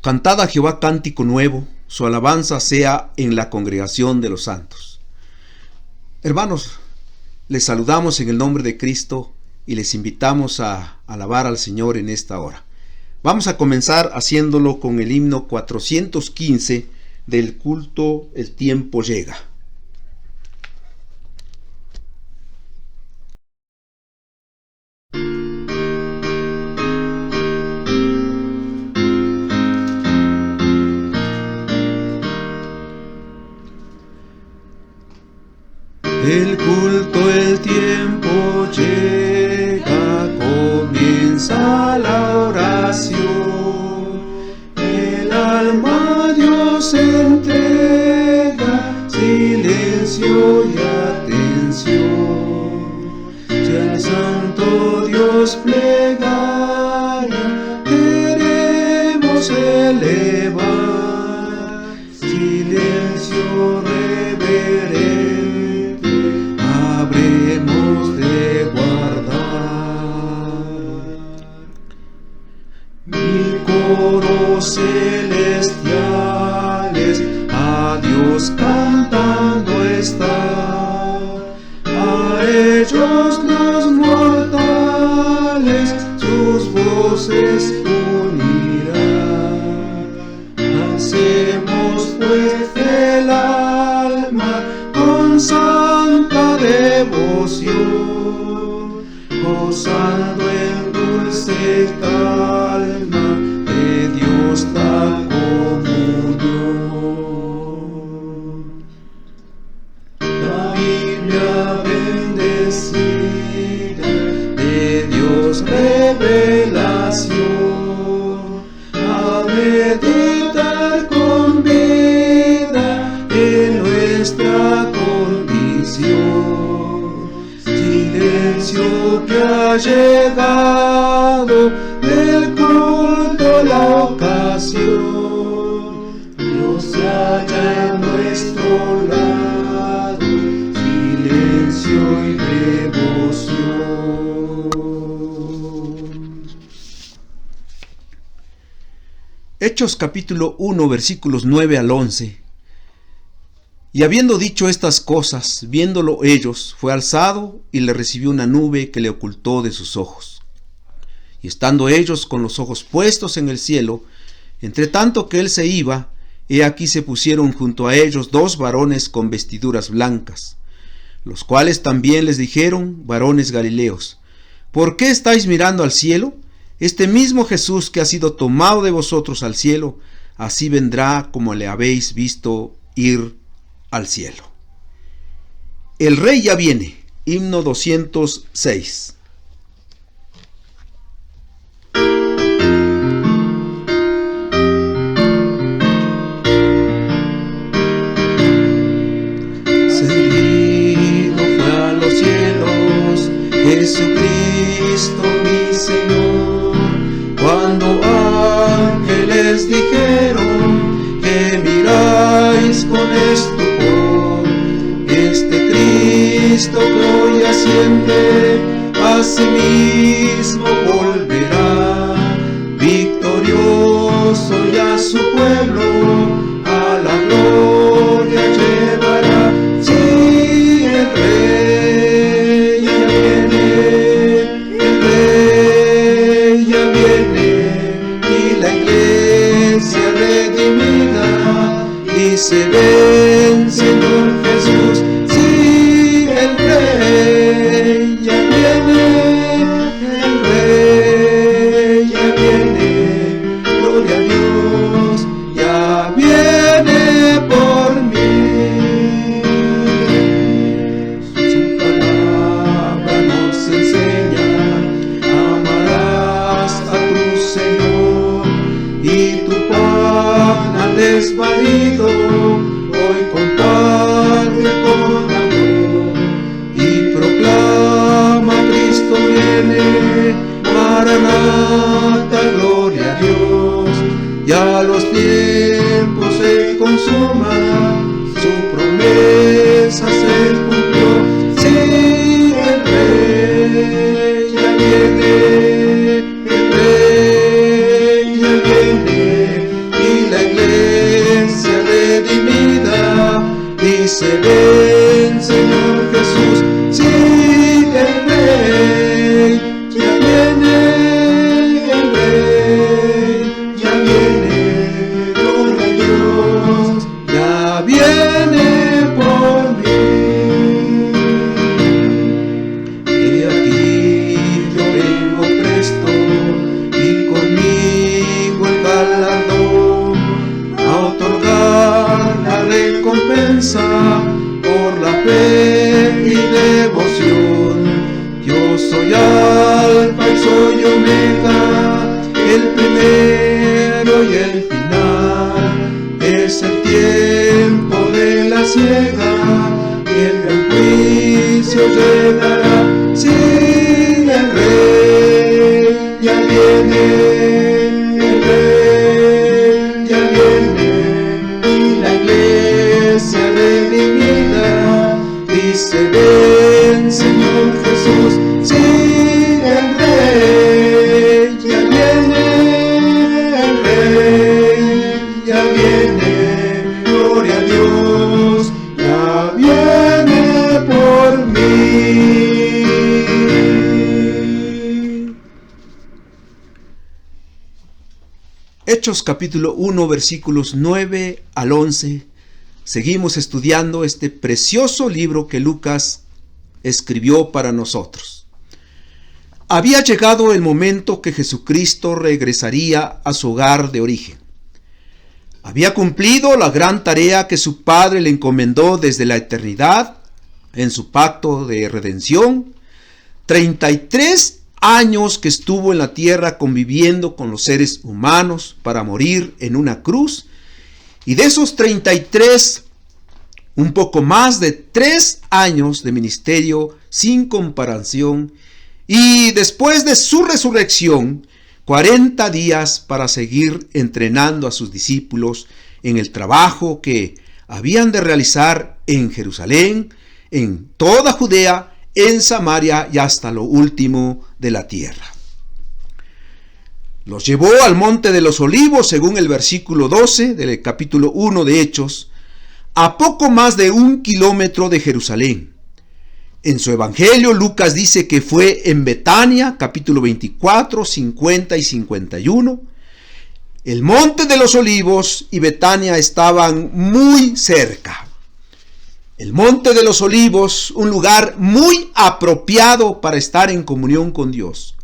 Cantad a Jehová cántico nuevo, su alabanza sea en la congregación de los santos. Hermanos, les saludamos en el nombre de Cristo y les invitamos a alabar al Señor en esta hora. Vamos a comenzar haciéndolo con el himno 415 del culto El tiempo llega. El culto, el tiempo llega, comienza la oración. El alma a Dios entrega, silencio y atención. Si al santo Dios plegaria queremos elevar, silencio reverente habremos de guardar. Mil coros celestiales a Dios cantando están, a ellos los mortales sus voces unirán. Hacemos pues el alma con santa devoción, gozando en dulce calma de Dios la comunión. La Biblia bendecida de Dios revelación, a meditar con vida en nuestra condición. Silencio que ha llegado del culto la ocasión. Dios se halla en nuestro lado, silencio y devoción. Hechos capítulo 1 versículos 9 al 11. Y habiendo dicho estas cosas, viéndolo ellos, fue alzado y le recibió una nube que le ocultó de sus ojos. Y estando ellos con los ojos puestos en el cielo, entre tanto que él se iba, he aquí se pusieron junto a ellos dos varones con vestiduras blancas, los cuales también les dijeron: varones galileos, ¿por qué estáis mirando al cielo? Este mismo Jesús que ha sido tomado de vosotros al cielo, así vendrá como le habéis visto ir al cielo. El Rey ya viene. Himno 206. Ascendido fue a los cielos Jesucristo mi Señor, cuando ángeles dijeron que miráis con estupor. Este Cristo que hoy asciende a sí mismo volverá, victorioso y a su pueblo a la gloria llevará. Sí, el Rey ya viene, el Rey ya viene, y la iglesia redimida dice: ven, Señor Jesús. Sí, el Rey ya viene, el Rey ya viene, gloria a Dios, ya viene por mí. Su palabra nos enseña: amarás a tu Señor y tu pan al desvalido hoy comparte con amor, y proclama: Cristo viene, Maranata, gloria a Dios. Ya los tiempos se consuman, su promesa se cumplió. Sí, el Rey ya viene, el Rey ya viene, fe y devoción. Yo soy Alfa y soy Omega, el primero y el final. Es el tiempo de la siega y el gran juicio llegará. Sí, el Rey ya viene, el Rey ya viene, y la iglesia redimida dice: ven, Señor Jesús. Sí, el Rey ya viene, el Rey ya viene, gloria a Dios, ya viene por mí. Hechos capítulo 1 versículos 9 al 11. Seguimos estudiando este precioso libro que Lucas escribió para nosotros. Había llegado el momento que Jesucristo regresaría a su hogar de origen. Había cumplido la gran tarea que su Padre le encomendó desde la eternidad en su pacto de redención. 33 años que estuvo en la tierra conviviendo con los seres humanos para morir en una cruz. Y de esos 33, un poco más de 3 años de ministerio sin comparación. Y después de su resurrección, 40 días para seguir entrenando a sus discípulos en el trabajo que habían de realizar en Jerusalén, en toda Judea, en Samaria y hasta lo último de la tierra. Los llevó al monte de los olivos, según el versículo 12 del capítulo 1 de Hechos, a poco más de 1 kilómetro de Jerusalén. En su evangelio, Lucas dice que fue en Betania, capítulo 24, 50 y 51. El monte de los olivos y Betania estaban muy cerca. El monte de los olivos, un lugar muy apropiado para estar en comunión con Dios.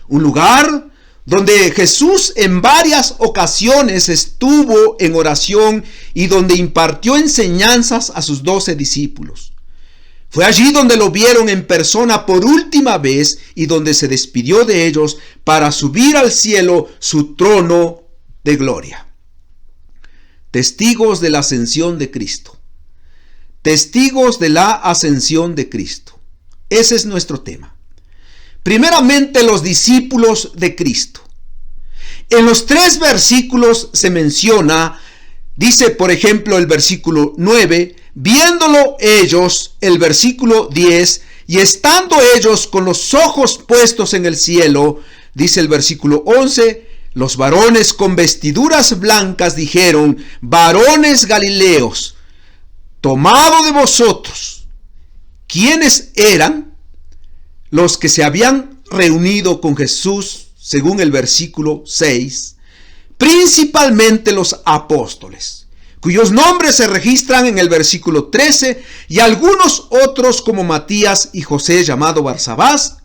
Un lugar donde Jesús en varias ocasiones estuvo en oración y donde impartió enseñanzas a sus 12 discípulos. Fue allí donde lo vieron en persona por última vez y donde se despidió de ellos para subir al cielo, su trono de gloria. Testigos de la ascensión de Cristo. Testigos de la ascensión de Cristo. Ese es nuestro tema. Primeramente, los discípulos de Cristo. En los 3 versículos se menciona, dice por ejemplo el versículo 9, viéndolo ellos, el versículo 10, y estando ellos con los ojos puestos en el cielo, dice el versículo 11, los varones con vestiduras blancas dijeron: varones galileos, tomado de vosotros, ¿quiénes eran los que se habían reunido con Jesús, según el versículo 6? Principalmente los apóstoles, cuyos nombres se registran en el versículo 13, y algunos otros como Matías y José llamado Barsabás,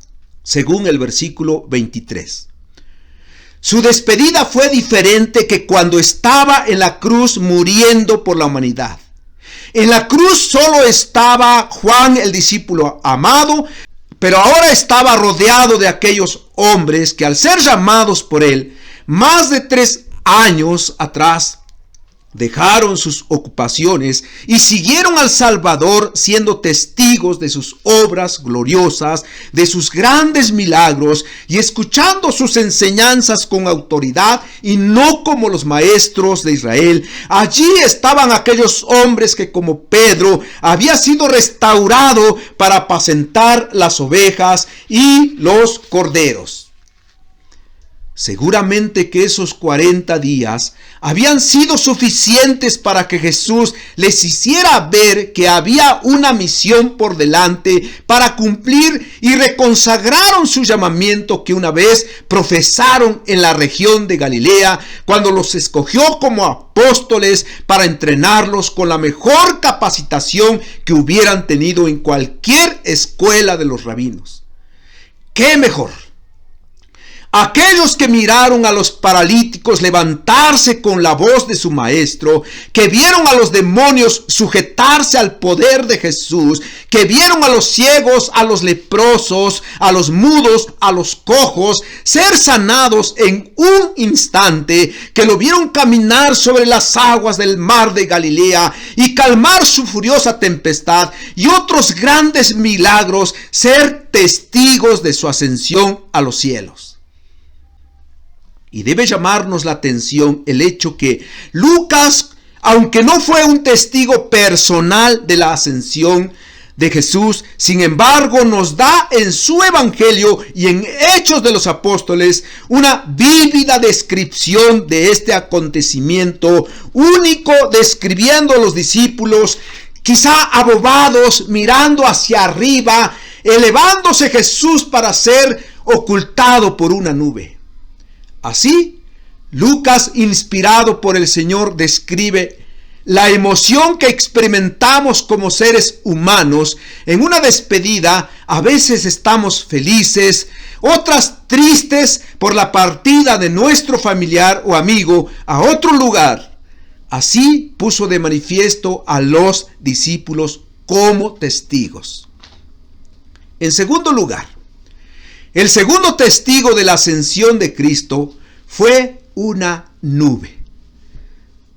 según el versículo 23. Su despedida fue diferente que cuando estaba en la cruz muriendo por la humanidad. En la cruz solo estaba Juan, el discípulo amado, pero ahora estaba rodeado de aquellos hombres que, al ser llamados por él, más de 3 años atrás, dejaron sus ocupaciones y siguieron al Salvador, siendo testigos de sus obras gloriosas, de sus grandes milagros, y escuchando sus enseñanzas con autoridad y no como los maestros de Israel. Allí estaban aquellos hombres que, como Pedro, había sido restaurado para apacentar las ovejas y los corderos. Seguramente que esos 40 días habían sido suficientes para que Jesús les hiciera ver que había una misión por delante para cumplir, y reconsagraron su llamamiento que una vez profesaron en la región de Galilea, cuando los escogió como apóstoles para entrenarlos con la mejor capacitación que hubieran tenido en cualquier escuela de los rabinos. ¿Qué mejor? aquellos que miraron a los paralíticos levantarse con la voz de su maestro, que vieron a los demonios sujetarse al poder de Jesús, que vieron a los ciegos, a los leprosos, a los mudos, a los cojos, ser sanados en un instante, que lo vieron caminar sobre las aguas del mar de Galilea y calmar su furiosa tempestad, y otros grandes milagros, ser testigos de su ascensión a los cielos. Y debe llamarnos la atención el hecho que Lucas, aunque no fue un testigo personal de la ascensión de Jesús, sin embargo nos da en su evangelio y en Hechos de los Apóstoles una vívida descripción de este acontecimiento único, describiendo a los discípulos quizá abobados, mirando hacia arriba, elevándose Jesús para ser ocultado por una nube. Así, Lucas, inspirado por el Señor, describe la emoción que experimentamos como seres humanos en una despedida. A veces estamos felices, otras tristes por la partida de nuestro familiar o amigo a otro lugar. Así puso de manifiesto a los discípulos como testigos. En segundo lugar, el segundo testigo de la ascensión de Cristo fue una nube.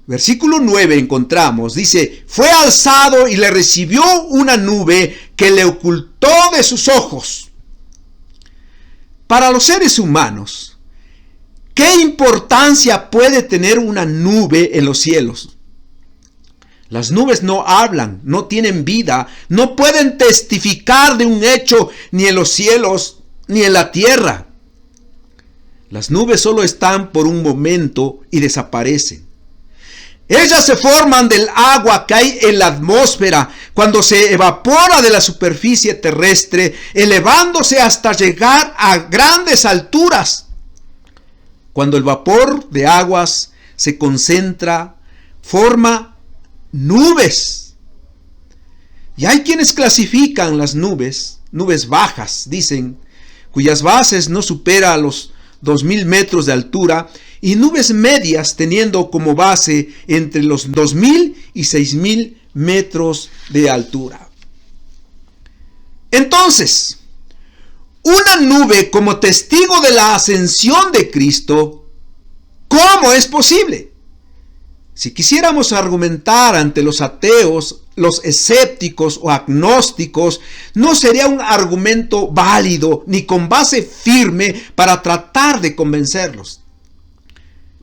Versículo 9 encontramos, dice, fue alzado y le recibió una nube que le ocultó de sus ojos. Para los seres humanos, ¿qué importancia puede tener una nube en los cielos? Las nubes no hablan, no tienen vida, no pueden testificar de un hecho ni en los cielos ni en la tierra. Las nubes solo están por un momento y desaparecen. Ellas se forman del agua que hay en la atmósfera cuando se evapora de la superficie terrestre, elevándose hasta llegar a grandes alturas. Cuando el vapor de aguas se concentra, forma nubes. Y hay quienes clasifican las nubes bajas, dicen, cuyas bases no superan a los 2.000 metros de altura, y nubes medias teniendo como base entre los 2.000 y 6.000 metros de altura. Entonces, una nube como testigo de la ascensión de Cristo, ¿cómo es posible? Si quisiéramos argumentar ante los ateos, los escépticos o agnósticos, no sería un argumento válido ni con base firme para tratar de convencerlos.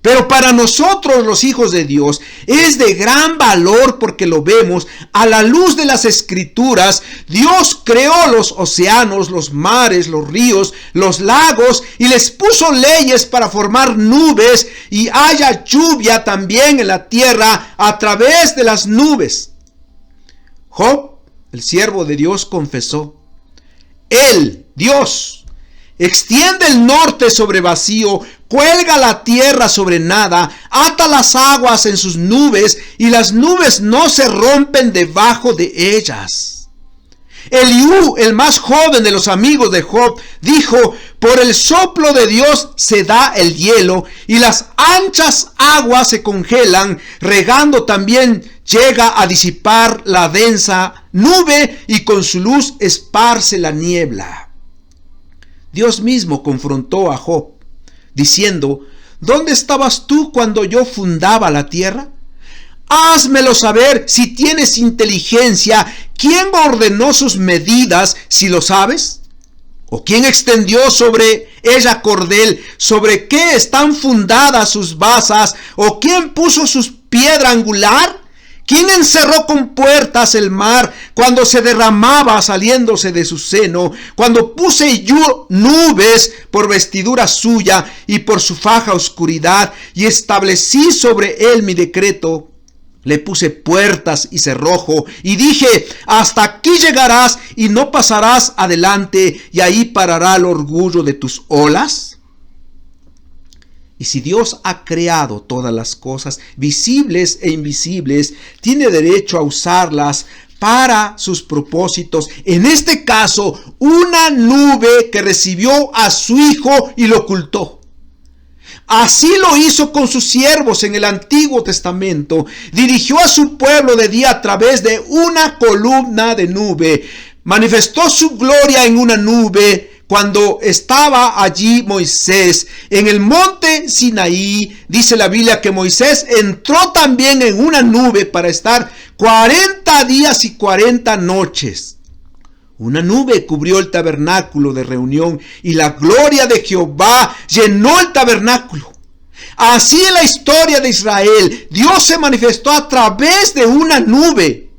Pero para nosotros los hijos de Dios es de gran valor porque lo vemos a la luz de las Escrituras. Dios creó los océanos, los mares, los ríos, los lagos y les puso leyes para formar nubes y haya lluvia también en la tierra a través de las nubes. Job, el siervo de Dios, confesó: Él, Dios, extiende el norte sobre vacío, cuelga la tierra sobre nada, ata las aguas en sus nubes, y las nubes no se rompen debajo de ellas. Eliú, el más joven de los amigos de Job, dijo: por el soplo de Dios se da el hielo, y las anchas aguas se congelan, regando también llega a disipar la densa nube, y con su luz esparce la niebla. Dios mismo confrontó a Job, diciendo: ¿dónde estabas tú cuando yo fundaba la tierra? Házmelo saber si tienes inteligencia. ¿Quién ordenó sus medidas, si lo sabes? ¿O quién extendió sobre ella cordel? ¿Sobre qué están fundadas sus basas? ¿O quién puso sus piedra angular? ¿Quién encerró con puertas el mar cuando se derramaba saliéndose de su seno? Cuando puse yo nubes por vestidura suya y por su faja oscuridad, y establecí sobre él mi decreto. Le puse puertas y cerrojo, y dije: hasta aquí llegarás y no pasarás adelante, y ahí parará el orgullo de tus olas. Y si Dios ha creado todas las cosas, visibles e invisibles, tiene derecho a usarlas para sus propósitos. En este caso, una nube que recibió a su Hijo y lo ocultó. Así lo hizo con sus siervos en el Antiguo Testamento. Dirigió a su pueblo de día a través de una columna de nube. Manifestó su gloria en una nube cuando estaba allí Moisés. En el monte Sinaí, dice la Biblia que Moisés entró también en una nube para estar 40 días y 40 noches. Una nube cubrió el tabernáculo de reunión y la gloria de Jehová llenó el tabernáculo. Así en la historia de Israel, Dios se manifestó a través de una nube.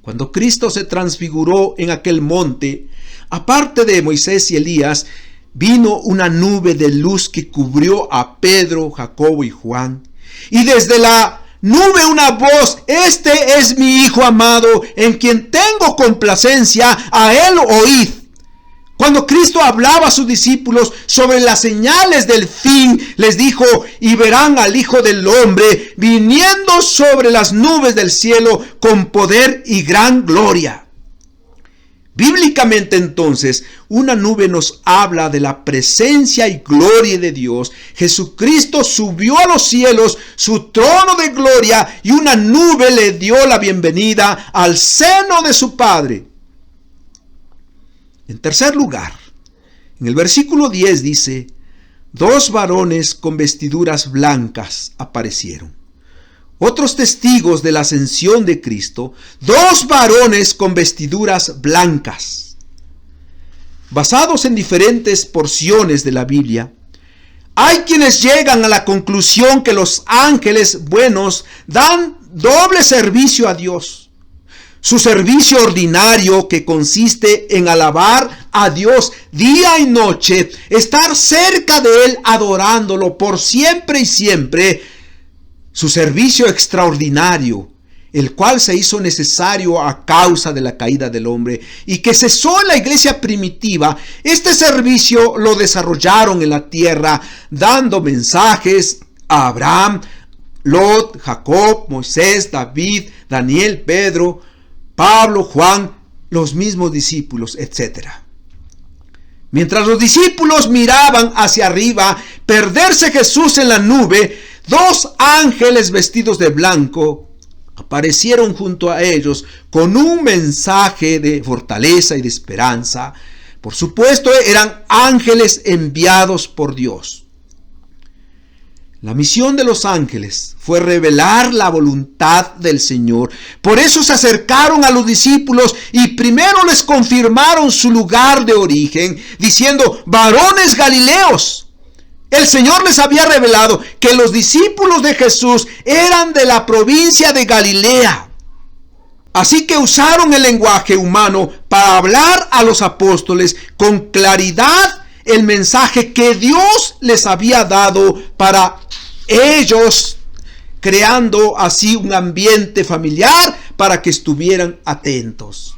Cuando Cristo se transfiguró en aquel monte, aparte de Moisés y Elías, vino una nube de luz que cubrió a Pedro, Jacobo y Juan. Y desde la nube una voz: este es mi Hijo amado, en quien tengo complacencia, a él oíd. Cuando Cristo hablaba a sus discípulos sobre las señales del fin, les dijo: y verán al Hijo del Hombre viniendo sobre las nubes del cielo con poder y gran gloria. Bíblicamente entonces, una nube nos habla de la presencia y gloria de Dios. Jesucristo subió a los cielos, su trono de gloria, y una nube le dio la bienvenida al seno de su Padre. En tercer lugar, en el versículo 10 dice: 2 varones con vestiduras blancas aparecieron. Otros testigos de la ascensión de Cristo, 2 varones con vestiduras blancas. Basados en diferentes porciones de la Biblia, hay quienes llegan a la conclusión que los ángeles buenos dan doble servicio a Dios. Su servicio ordinario, que consiste en alabar a Dios día y noche, estar cerca de Él adorándolo por siempre y siempre. Su servicio extraordinario, el cual se hizo necesario a causa de la caída del hombre y que cesó en la iglesia primitiva. Este servicio lo desarrollaron en la tierra, dando mensajes a Abraham, Lot, Jacob, Moisés, David, Daniel, Pedro, Pablo, Juan, los mismos discípulos, etc. Mientras los discípulos miraban hacia arriba perderse Jesús en la nube, 2 ángeles vestidos de blanco aparecieron junto a ellos con un mensaje de fortaleza y de esperanza. Por supuesto, eran ángeles enviados por Dios. La misión de los ángeles fue revelar la voluntad del Señor. Por eso se acercaron a los discípulos y primero les confirmaron su lugar de origen, diciendo: varones galileos. El Señor les había revelado que los discípulos de Jesús eran de la provincia de Galilea. Así que usaron el lenguaje humano para hablar a los apóstoles con claridad el mensaje que Dios les había dado para ellos, creando así un ambiente familiar para que estuvieran atentos.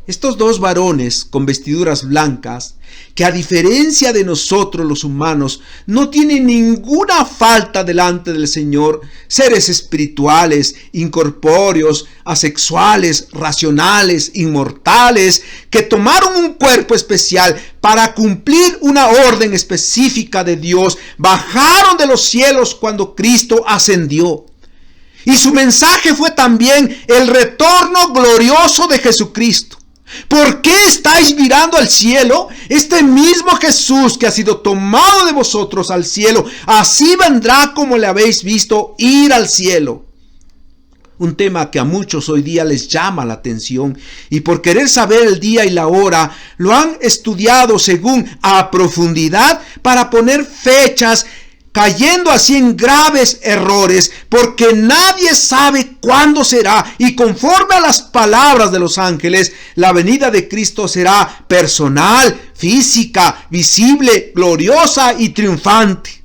Estos 2 varones con vestiduras blancas, que a diferencia de nosotros los humanos, no tienen ninguna falta delante del Señor, seres espirituales, incorpóreos, asexuales, racionales, inmortales, que tomaron un cuerpo especial para cumplir una orden específica de Dios, bajaron de los cielos cuando Cristo ascendió. Y su mensaje fue también el retorno glorioso de Jesucristo. ¿Por qué estáis mirando al cielo? Este mismo Jesús que ha sido tomado de vosotros al cielo, así vendrá como le habéis visto ir al cielo. Un tema que a muchos hoy día les llama la atención, y por querer saber el día y la hora, lo han estudiado según a profundidad para poner fechas, cayendo así en graves errores, porque nadie sabe cuándo será, y conforme a las palabras de los ángeles, la venida de Cristo será personal, física, visible, gloriosa y triunfante.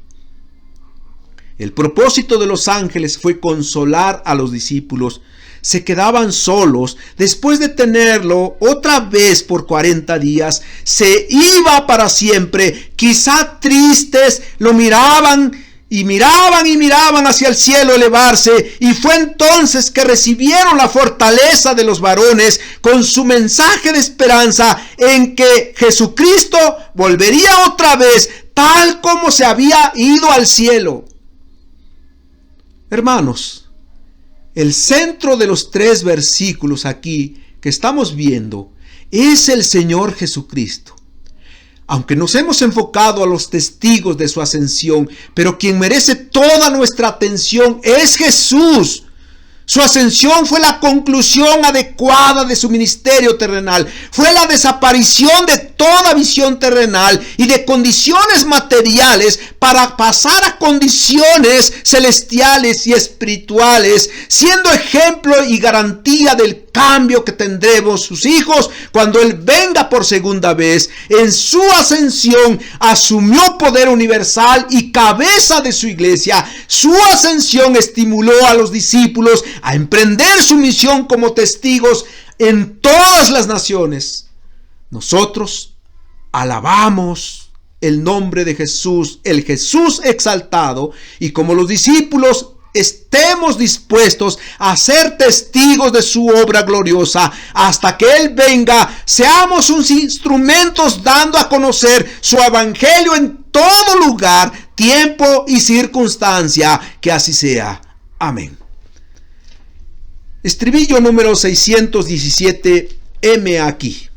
El propósito de los ángeles fue consolar a los discípulos. Se quedaban solos después de tenerlo otra vez por 40 días. Se iba para siempre. Quizá tristes, lo miraban y miraban hacia el cielo elevarse, y fue entonces que recibieron la fortaleza de los varones con su mensaje de esperanza en que Jesucristo volvería otra vez tal como se había ido al cielo. Hermanos, el centro de los 3 versículos aquí que estamos viendo es el Señor Jesucristo. Aunque nos hemos enfocado a los testigos de su ascensión, pero quien merece toda nuestra atención es Jesús. Su ascensión fue la conclusión adecuada de su ministerio terrenal. Fue la desaparición de toda visión terrenal y de condiciones materiales para pasar a condiciones celestiales y espirituales, siendo ejemplo y garantía del cambio que tendremos sus hijos cuando Él venga por segunda vez. En su ascensión asumió poder universal y cabeza de su iglesia. Su ascensión estimuló a los discípulos a emprender su misión como testigos en todas las naciones. Nosotros alabamos el nombre de Jesús, el Jesús exaltado, y como los discípulos estemos dispuestos a ser testigos de su obra gloriosa hasta que Él venga. Seamos sus instrumentos dando a conocer su evangelio en todo lugar, tiempo y circunstancia. Que así sea. Amén. Estribillo número 617. Heme aquí.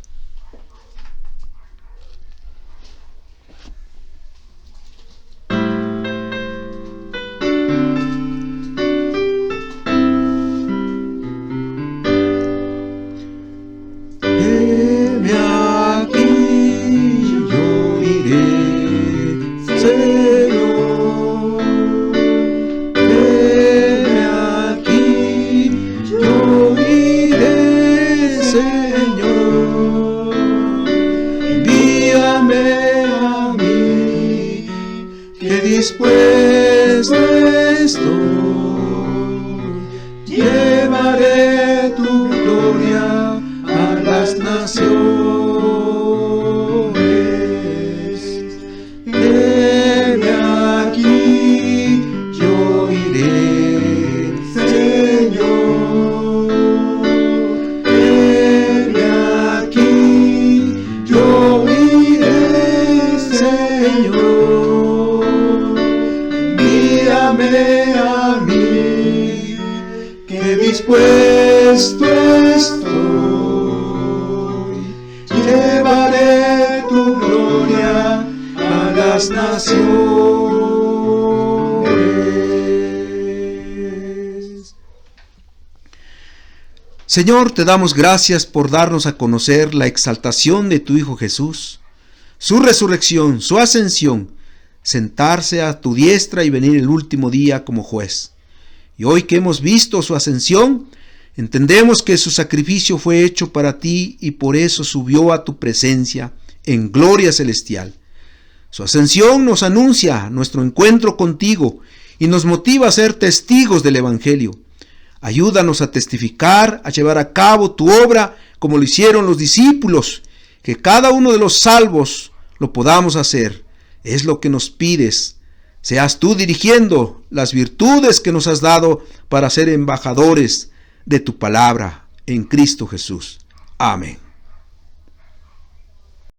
Dispuesto estoy, llevaré tu gloria a las naciones. Heme aquí, yo iré, Señor. Heme aquí, yo iré, Señor. Guíame a mí, que dispuesto estoy, llevaré tu gloria a las naciones. Señor, te damos gracias por darnos a conocer la exaltación de tu Hijo Jesús, su resurrección, su ascensión, sentarse a tu diestra y venir el último día como juez. Y hoy que hemos visto su ascensión, entendemos que su sacrificio fue hecho para ti y por eso subió a tu presencia en gloria celestial. Su ascensión nos anuncia nuestro encuentro contigo y nos motiva a ser testigos del Evangelio. Ayúdanos a testificar, a llevar a cabo tu obra como lo hicieron los discípulos, que cada uno de los salvos lo podamos hacer. Es lo que nos pides. Seas tú dirigiendo las virtudes que nos has dado para ser embajadores de tu palabra en Cristo Jesús. Amén.